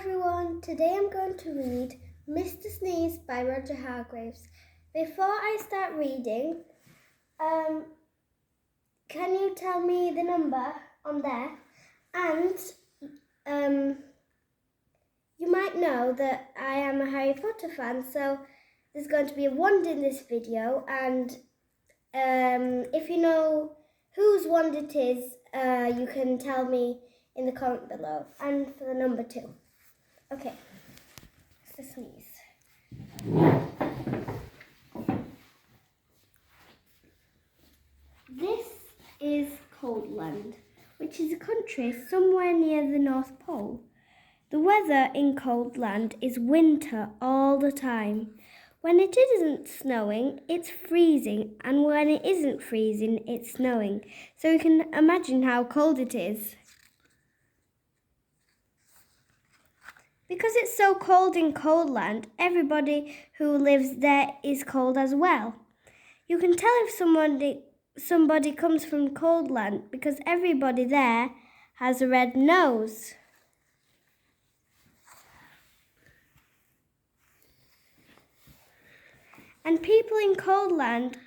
everyone, today I'm going to read Mr. Sneeze by Roger Hargreaves. Before I start reading, can you tell me the number on there? And you might know that I am a Harry Potter fan, so there's going to be a wand in this video, and if you know whose wand it is, you can tell me in the comment below, and for the number too. Okay, Mr. Sneeze. This is Coldland, which is a country somewhere near the North Pole. The weather in Coldland is winter all the time. When it isn't snowing, it's freezing, and when it isn't freezing, it's snowing. So you can imagine how cold it is. Because it's so cold in Coldland, everybody who lives there is cold as well. You can tell if somebody comes from Coldland because everybody there has a red nose. And people in Coldland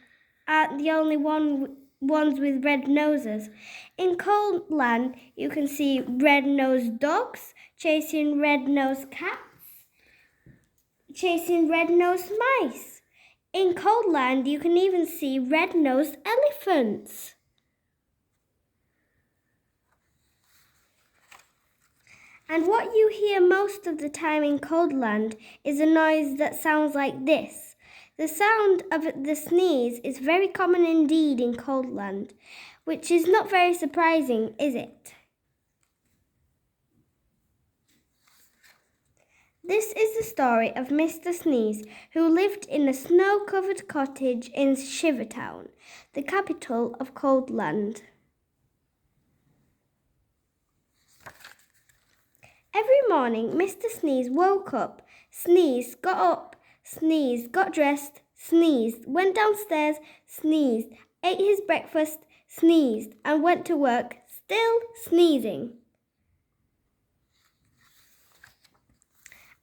aren't the only ones with red noses. In Coldland, you can see red-nosed dogs chasing red-nosed cats, chasing red-nosed mice. In Coldland, you can even see red-nosed elephants. And what you hear most of the time in Coldland is a noise that sounds like this. The sound of the sneeze is very common indeed in Coldland, which is not very surprising, is it? This is the story of Mr. Sneeze, who lived in a snow-covered cottage in Shivertown, the capital of Coldland. Every morning, Mr. Sneeze woke up, sneezed, got up, sneezed, got dressed, sneezed, went downstairs, sneezed, ate his breakfast, sneezed, and went to work, still sneezing.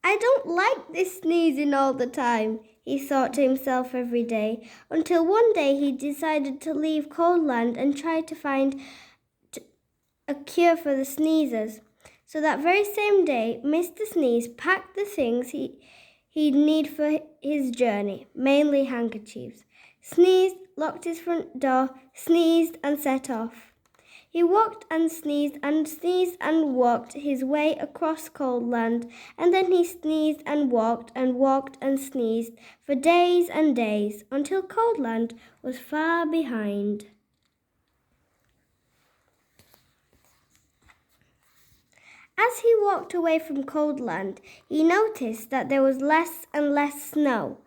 I don't like this sneezing all the time, he thought to himself every day, until one day he decided to leave Coldland and try to find a cure for the sneezers. So that very same day, Mr. Sneeze packed the things he'd need for his journey, mainly handkerchiefs. Sneezed, locked his front door, sneezed, and set off. He walked and sneezed and walked his way across Coldland, and then he sneezed and walked and sneezed for days and days, until Coldland was far behind. As he walked away from Coldland, he noticed that there was less and less snow,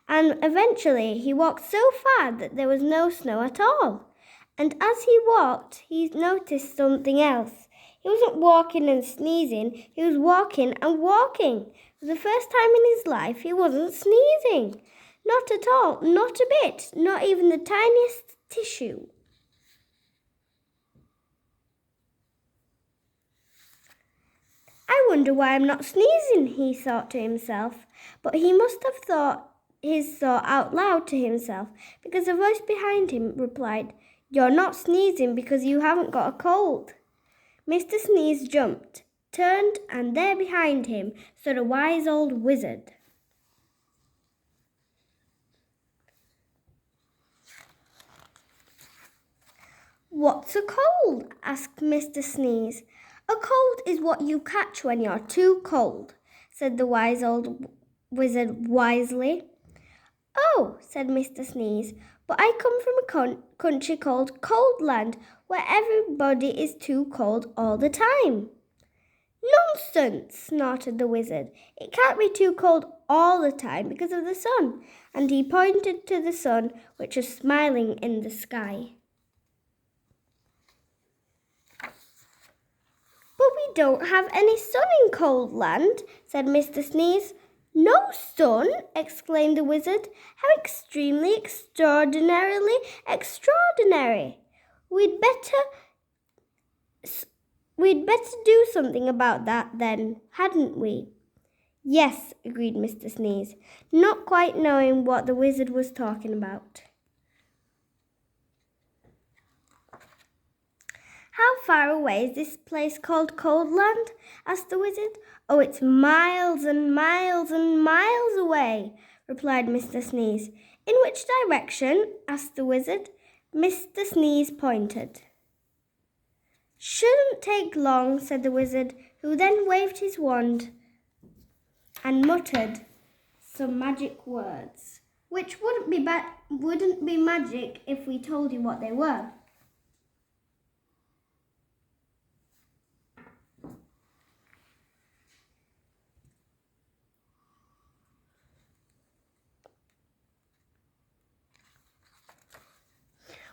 and eventually he walked so far that there was no snow at all. And as he walked, he noticed something else. He wasn't walking and sneezing, he was walking and walking. For the first time in his life, he wasn't sneezing. Not at all, not a bit, not even the tiniest tissue. I wonder why I'm not sneezing, he thought to himself. But he must have thought his thought out loud to himself, because a voice behind him replied, "You're not sneezing because you haven't got a cold." Mr. Sneeze jumped, turned, and there behind him stood a wise old wizard. "What's a cold?" asked Mr. Sneeze. "A cold is what you catch when you're too cold," said the wise old wizard wisely. "Oh," said Mr. Sneeze, "but I come from a country called Coldland, where everybody is too cold all the time." "Nonsense," snorted the wizard. "It can't be too cold all the time because of the sun." And he pointed to the sun, which was smiling in the sky. "But we don't have any sun in Coldland," said Mr. Sneeze. "No sun!" exclaimed the wizard. "How extremely, extraordinarily extraordinary! We'd better We'd better do something about that then, hadn't we? Yes, agreed Mr. Sneeze, not quite knowing what the wizard was talking about. How far away is this place called Coldland? Asked the wizard. Oh, it's miles and miles and miles away, replied Mr. Sneeze. In which direction? Asked the wizard. Mr. Sneeze pointed. Shouldn't take long, said the wizard, who then waved his wand and muttered some magic words, which wouldn't be magic if we told you what they were.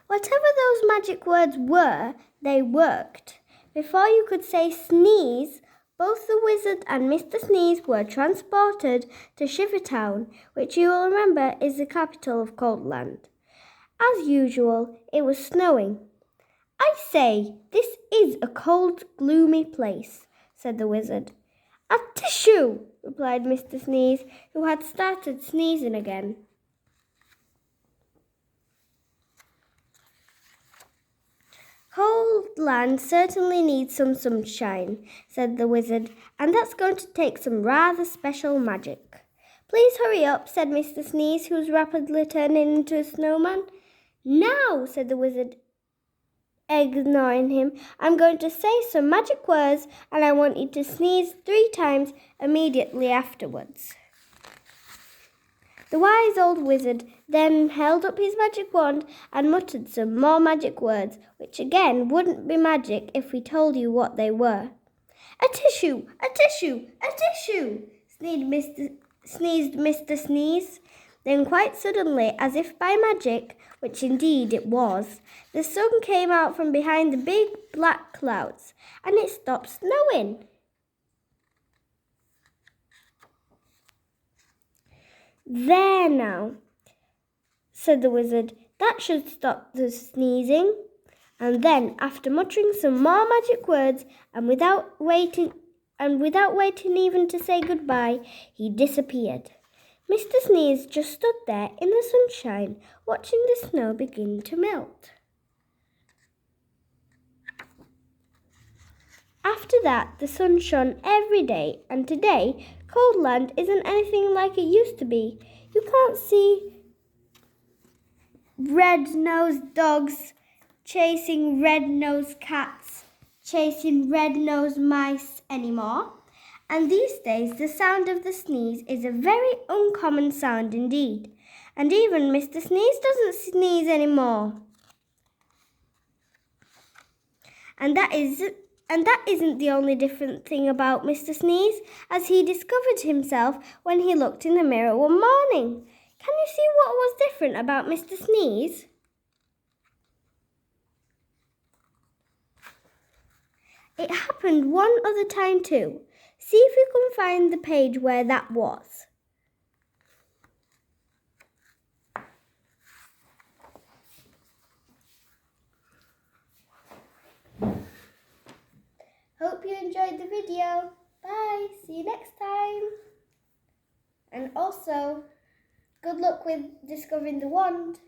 Whatever those magic words were, they worked. Before you could say sneeze, both the wizard and Mr. Sneeze were transported to Shivertown, which you will remember is the capital of Coldland. As usual, it was snowing. I say, this is a cold, gloomy place, said the wizard. A tissue, replied Mr. Sneeze, who had started sneezing again. Coldland certainly needs some sunshine, said the wizard, and that's going to take some rather special magic. Please hurry up, said Mr. Sneeze, who was rapidly turning into a snowman. Now, said the wizard, ignoring him, I'm going to say some magic words, and I want you to sneeze 3 times immediately afterwards. The wise old wizard then held up his magic wand and muttered some more magic words, which again wouldn't be magic if we told you what they were. A tissue! A tissue! A tissue! Sneezed Mr. Sneeze. Then quite suddenly, as if by magic, which indeed it was, the sun came out from behind the big black clouds, and it stopped snowing. There now, said the wizard, that should stop the sneezing. And then, after muttering some more magic words, and without waiting even to say goodbye, he disappeared. Mr. Sneeze just stood there in the sunshine, watching the snow begin to melt. After that, the sun shone every day, and today, Coldland isn't anything like it used to be. You can't see red-nosed dogs chasing red-nosed cats, chasing red-nosed mice anymore. And these days, the sound of the sneeze is a very uncommon sound indeed. And even Mr. Sneeze doesn't sneeze anymore. And that isn't the only different thing about Mr. Sneeze, as he discovered himself when he looked in the mirror one morning. Can you see what was different about Mr. Sneeze? It happened one other time too. See if you can find the page where that was. Hope you enjoyed the video. Bye. See you next time. And also, good luck with discovering the wand.